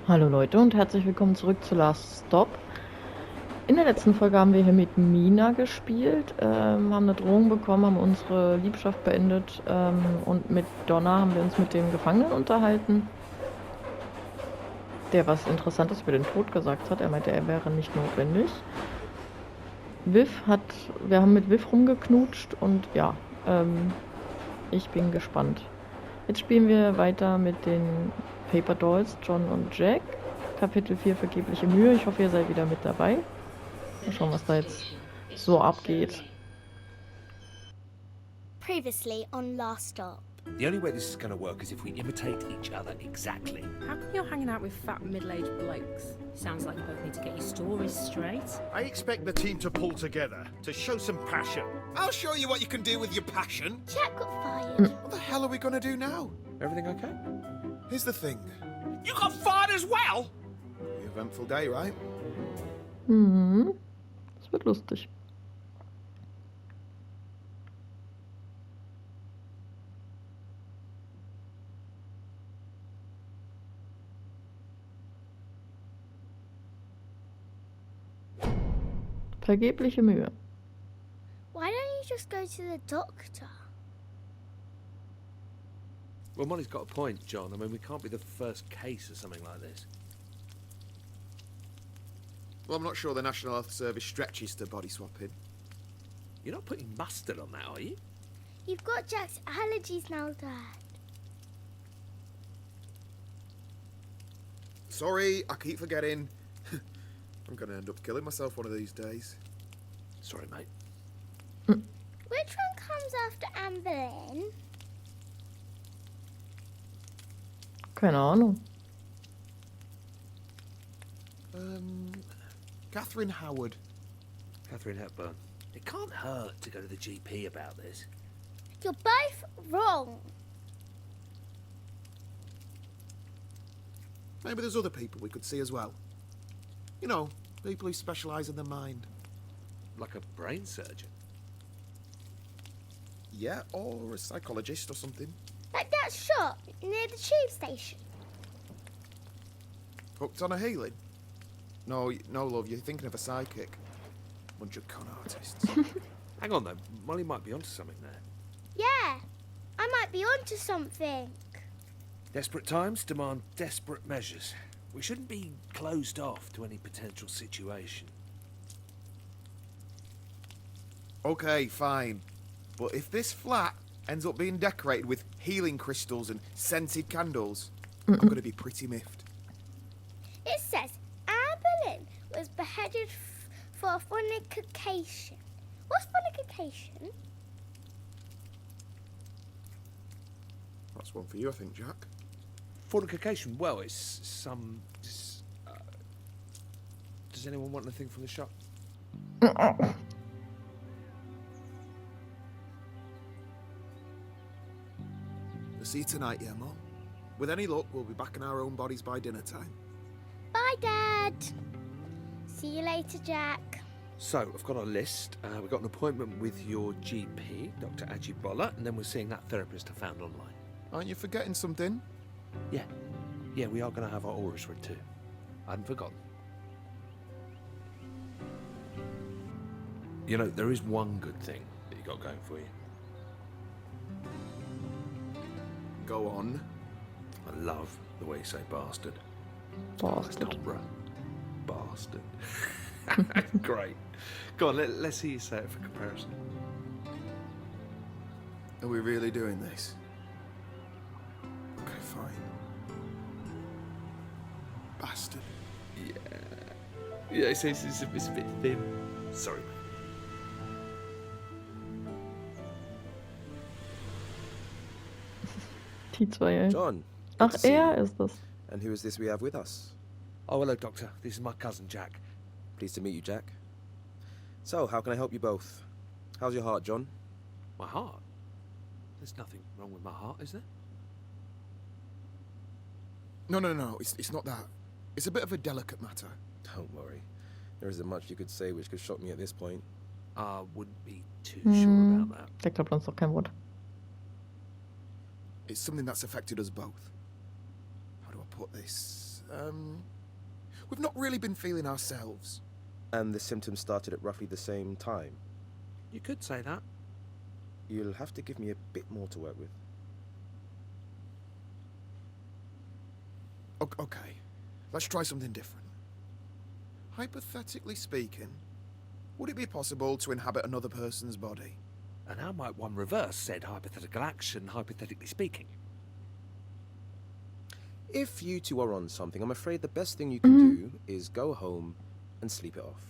Hallo Leute und herzlich willkommen zurück zu Last Stop. In der letzten Folge haben wir hier mit Mina gespielt, haben eine Drohung bekommen, haben unsere Liebschaft beendet und mit Donna haben wir uns mit dem Gefangenen unterhalten, der was Interessantes über den Tod gesagt hat. Er meinte, er wäre nicht notwendig. Wir haben mit Viv rumgeknutscht und ja, ich bin gespannt. Jetzt spielen wir weiter mit den Paper Dolls, John und Jack. Kapitel 4, vergebliche Mühe. Ich hoffe, ihr seid wieder mit dabei. Mal schauen, was da jetzt so abgeht. Previously on Last Stop. The only way this is going to work is if we imitate each other exactly. How come you're hanging out with fat middle-aged blokes? Sounds like you both need to get your stories straight. I expect the team to pull together, to show some passion. I'll show you what you can do with your passion. Jack got fired. What the hell are we gonna do now? Everything okay? Here's the thing. You got fired as well? The eventful day, right? Das wird lustig. Vergebliche Mühe. Why don't you just go to the doctor? Well, Molly's got a point, John. I mean, we can't be the first case of something like this. Well, I'm not sure the National Health Service stretches to body swapping. You're not putting mustard on that, are you? You've got Jack's allergies now, Dad. Sorry, I keep forgetting. I'm gonna end up killing myself one of these days. Sorry, mate. Which one comes after Anne Boleyn? Keine Ahnung. Catherine Howard. Catherine Hepburn. It can't hurt to go to the GP about this. You're both wrong. Maybe there's other people we could see as well. You know, people who specialise in the mind. Like a brain surgeon. Yeah, or a psychologist or something. Like that shop near the tube station. Hooked on a healing? No, love, you're thinking of a psychic. Bunch of con artists. Hang on, though. Molly might be onto something there. Yeah, I might be onto something. Desperate times demand desperate measures. We shouldn't be closed off to any potential situation. Okay, fine. But if this flat ends up being decorated with healing crystals and scented candles, I'm going to be pretty miffed. It says Anne Boleyn was beheaded for fornication. What's fornication? That's one for you, I think, Jack. Fornication, well, it's some... does anyone want anything from the shop? We'll see you tonight, yeah, Mom? With any luck, we'll be back in our own bodies by dinner time. Bye, Dad. See you later, Jack. So, I've got a list. We've got an appointment with your GP, Dr. Ajibola, and then we're seeing that therapist I found online. Aren't you forgetting something? Yeah. Yeah, we are going to have our auras read too. I hadn't forgotten. You know, there is one good thing that you got going for you. Go on. I love the way you say bastard. Bastard. Umbra. Bastard. Great. Go on, let's see you say it for comparison. Are we really doing this? Okay, fine. Bastard. Yeah, it's a bit thin. Sorry. Die zwei, ey. John. Ach, good to see er you. ist das. And who is this we have with us? Oh, hello, Doctor. This is my cousin, Jack. Pleased to meet you, Jack. So, how can I help you both? How's your heart, John? My heart? There's nothing wrong with my heart, is there? No. It's not that. It's a bit of a delicate matter. Don't worry. There isn't much you could say which could shock me at this point. I wouldn't be too sure about that. Der glaubt uns doch kein Wort. It's something that's affected us both. How do I put this? we've not really been feeling ourselves. And the symptoms started at roughly the same time. You could say that. You'll have to give me a bit more to work with. Okay, let's try something different. Hypothetically speaking, would it be possible to inhabit another person's body? And how might one reverse said hypothetical action, hypothetically speaking? If you two are on something, I'm afraid the best thing you can do is go home and sleep it off.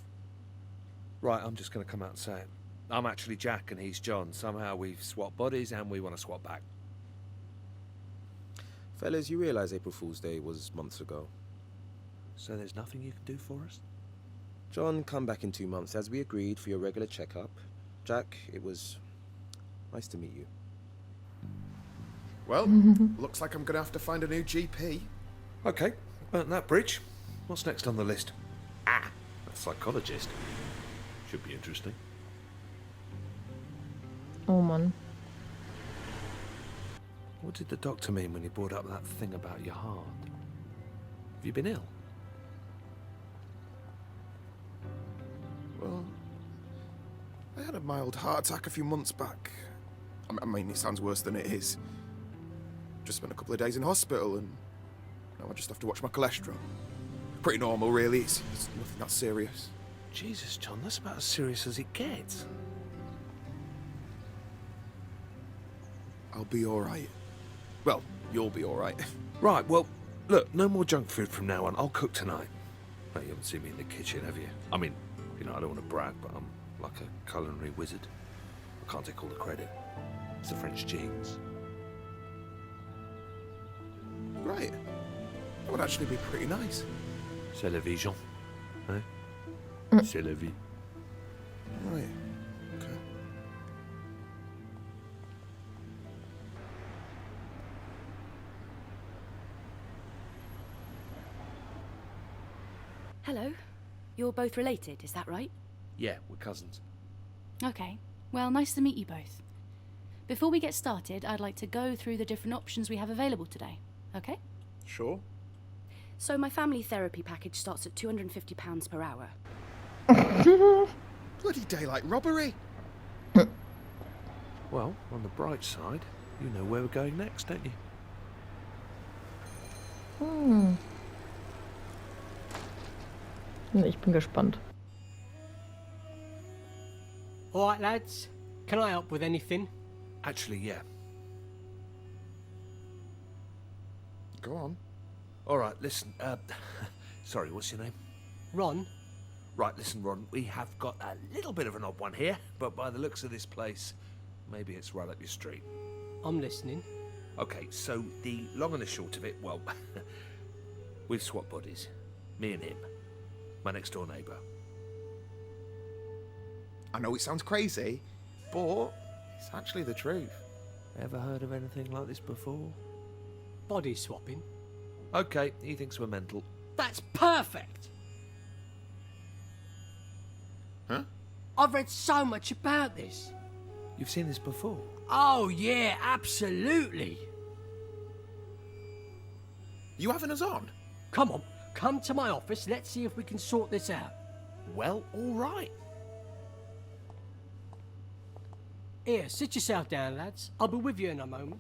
Right, I'm just going to come out and say it. I'm actually Jack and he's John. Somehow we've swapped bodies and we want to swap back. Fellas, you realize April Fool's Day was months ago. So there's nothing you can do for us? John, come back in 2 months as we agreed for your regular checkup. Jack, it was nice to meet you. Well, looks like I'm gonna have to find a new GP. Okay, burnt that bridge. What's next on the list? A psychologist. Should be interesting. Oh Mann. What did the doctor mean when he brought up that thing about your heart? Have you been ill? Well, I had a mild heart attack a few months back. I mean, it sounds worse than it is. Just spent a couple of days in hospital and now I just have to watch my cholesterol. Pretty normal, really. It's nothing that serious. Jesus, John, that's about as serious as it gets. I'll be alright. Well, you'll be alright. Right, well, look, no more junk food from now on. I'll cook tonight. No, you haven't seen me in the kitchen, have you? I mean, you know, I don't want to brag, but I'm like a culinary wizard. I can't take all the credit. It's the French genes. Right. That would actually be pretty nice. C'est la vie, Jean. Eh? C'est la vie. Right. Okay. Hello. You're both related, is that right? Yeah, we're cousins. Okay. Well, nice to meet you both. Before we get started, I'd like to go through the different options we have available today. Okay? Sure. So my family therapy package starts at £250 per hour. Bloody daylight robbery. Well, on the bright side, you know where we're going next, don't you? Ich bin gespannt. All right, lads. Can I help with anything? Actually, yeah. Go on. All right, listen, sorry, what's your name? Ron? Right, listen, Ron, we have got a little bit of an odd one here, but by the looks of this place, maybe it's right up your street. I'm listening. Okay, so the long and the short of it, well, we've swapped bodies. Me and him. My next door neighbour. I know it sounds crazy, but it's actually the truth. Ever heard of anything like this before? Body swapping. Okay, he thinks we're mental. That's perfect! Huh? I've read so much about this. You've seen this before? Oh, yeah, absolutely. You having us on? Come on, come to my office. Let's see if we can sort this out. Well, all right. Here, sit yourself down, lads. I'll be with you in a moment.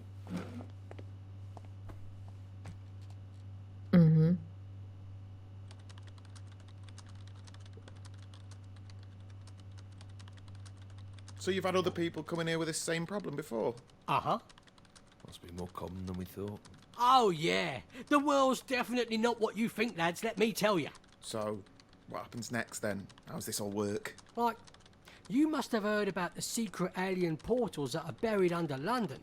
So you've had other people coming here with this same problem before? Uh-huh. Must be more common than we thought. Oh, yeah. The world's definitely not what you think, lads, let me tell you. So, what happens next then? How's this all work? Like, you must have heard about the secret alien portals that are buried under London.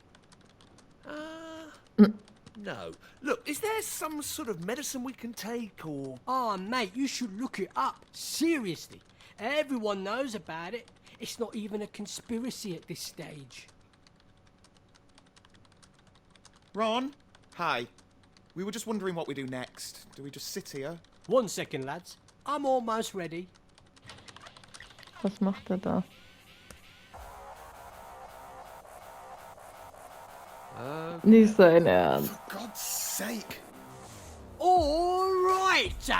No. Look, is there some sort of medicine we can take, or... Oh, mate, you should look it up. Seriously. Everyone knows about it. It's not even a conspiracy at this stage. Ron? Hi. We were just wondering what we do next. Do we just sit here? 1 second, lads. I'm almost ready. Was macht da? Nicht sein Ernst. For God's sake. All Pizza!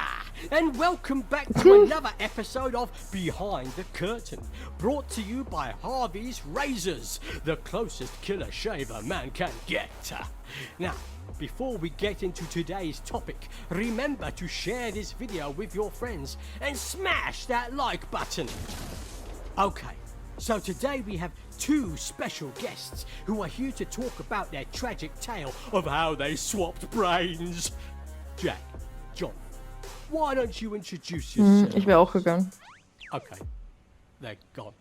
And welcome back to another episode of Behind the Curtain, brought to you by Harvey's Razors, the closest killer shave a man can get. Now, before we get into today's topic, remember to share this video with your friends and smash that like button. Okay, so today we have two special guests who are here to talk about their tragic tale of how they swapped brains. Jack, John, why don't you introduce yourself? Ich wäre auch gegangen. Okay, they're gone.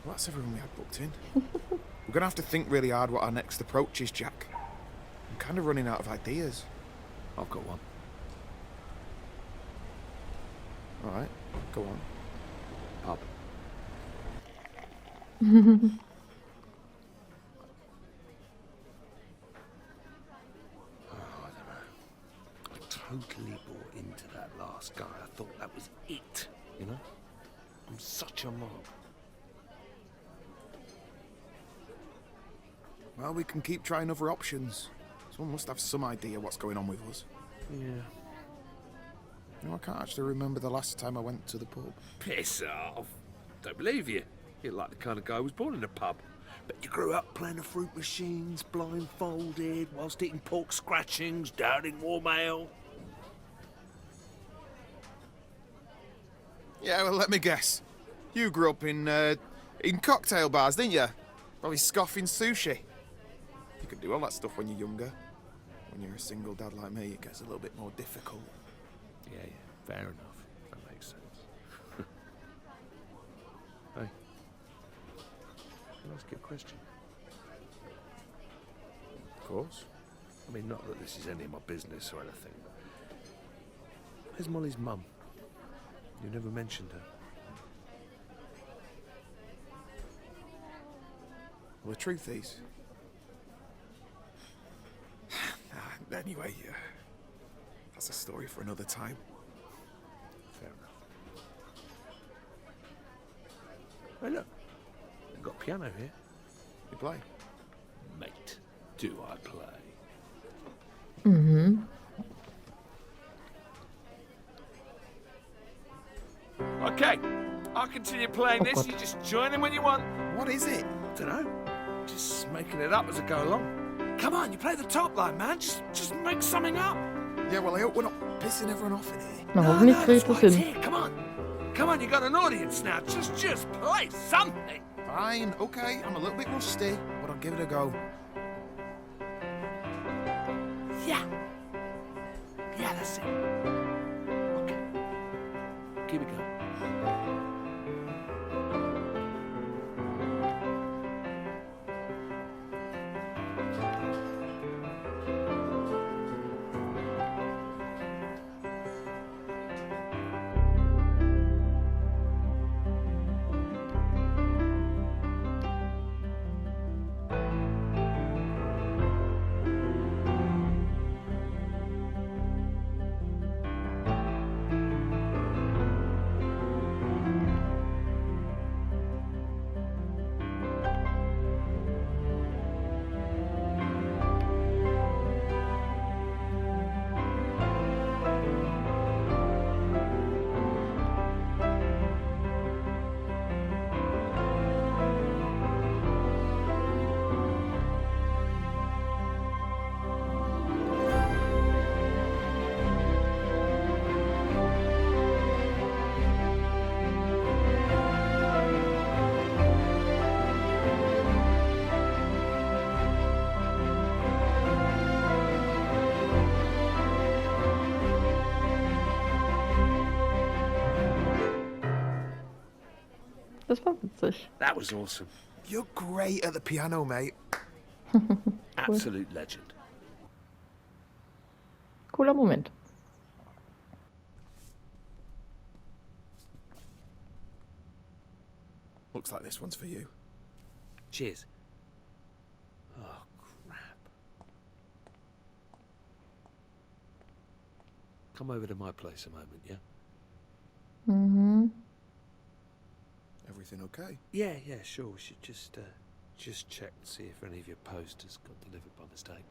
Well, that's everyone we had booked in. We're gonna have to think really hard what our next approach is, Jack. I'm kind of running out of ideas. I've got one. All right, go on. Pub. Totally bought into that last guy. I thought that was it, you know? I'm such a mob. Well, we can keep trying other options. Someone must have some idea what's going on with us. Yeah. You know, I can't actually remember the last time I went to the pub. Piss off. Don't believe you. You're like the kind of guy who was born in a pub. But you grew up playing the fruit machines, blindfolded, whilst eating pork scratchings, downing warm ale. Yeah, well, let me guess. You grew up in cocktail bars, didn't you? Probably scoffing sushi. You can do all that stuff when you're younger. When you're a single dad like me, it gets a little bit more difficult. Yeah, fair enough. That makes sense. Hey, can I ask you a question? Of course. I mean, not that this is any of my business or anything. Where's Molly's mum? You never mentioned her. Well, the truth is... Anyway, that's a story for another time. Fair enough. Hey, look. They've got a piano here. You play? Mate, do I play? Mhm. Okay, I'll continue playing this. You just join in when you want. What is it? Dunno. Just making it up as I go along. Come on, you play the top line, man. Just make something up. Yeah, well, I hope we're not pissing everyone off in here. Na, hoffentlich kriege ich that's das why it's hin. here. Come on. Come on, you got an audience now. Just play something. Fine, okay, I'm a little bit rusty, but I'll give it a go. Yeah. Yeah, that's it. Okay. Keep it going. Das war witzig. That was awesome. You're great at the piano, mate. Absolute legend. Cooler Moment. Looks like this one's for you. Cheers. Oh, crap. Come over to my place a moment, yeah? Mhm. Everything okay? Yeah, sure. We should just check and see if any of your posters got delivered by mistake.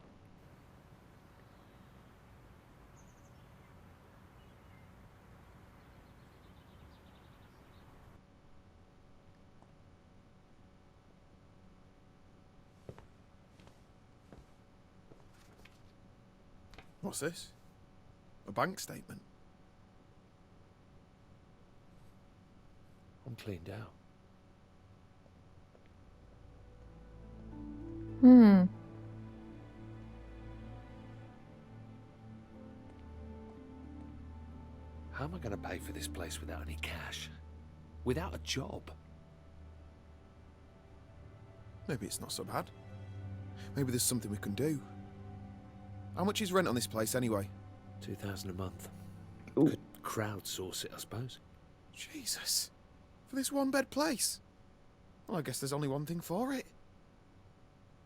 What's this? A bank statement? I'm cleaned out. Hm. How am I going to pay for this place without any cash? Without a job? Maybe it's not so bad. Maybe there's something we can do. How much is rent on this place anyway? $2,000 a month. Ooh. Could crowdsource it, I suppose. Jesus. For this one-bed place? Well, I guess there's only one thing for it.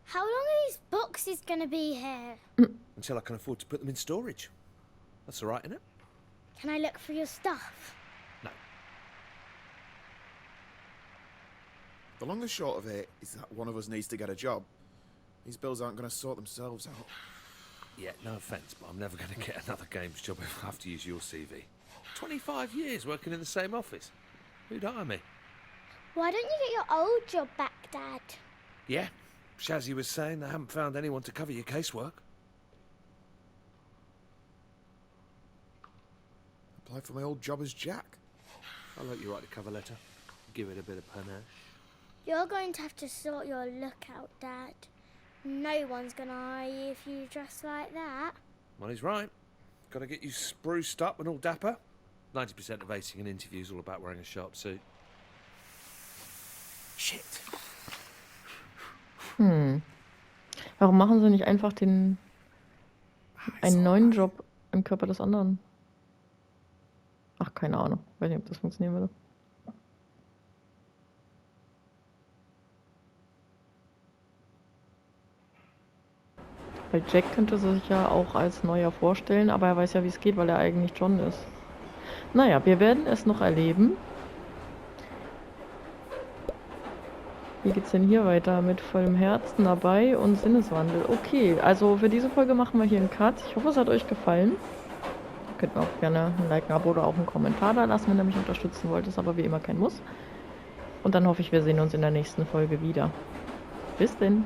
How long are these boxes gonna be here? Until I can afford to put them in storage. That's all right, isn't it? Can I look for your stuff? No. The long and short of it is that one of us needs to get a job. These bills aren't going to sort themselves out. Yeah, no offence, but I'm never going to get another games job if I have to use your CV. 25 years working in the same office. Who'd hire me? Why don't you get your old job back, Dad? Yeah, Shazzy was saying they haven't found anyone to cover your casework. Apply for my old job as Jack. I'll let you write the cover letter. Give it a bit of panache. You're going to have to sort your look out, Dad. No one's gonna hire you if you dress like that. Well, he's right. Got to get you spruced up and all dapper. 90% of acing an interview is all about wearing a sharp suit. Shit. Warum machen sie nicht einfach einen neuen Job im Körper des anderen? Ach, keine Ahnung. Weiß nicht, ob das funktionieren würde. Weil Jack könnte sich ja auch als Neuer vorstellen, aber er weiß ja, wie es geht, weil er eigentlich John ist. Naja, wir werden es noch erleben. Wie geht's denn hier weiter? Mit vollem Herzen dabei und Sinneswandel. Okay, also für diese Folge machen wir hier einen Cut. Ich hoffe, es hat euch gefallen. Ihr könnt mir auch gerne ein Like, ein Abo oder auch einen Kommentar da lassen, wenn ihr mich unterstützen wollt. Ist aber wie immer kein Muss. Und dann hoffe ich, wir sehen uns in der nächsten Folge wieder. Bis denn!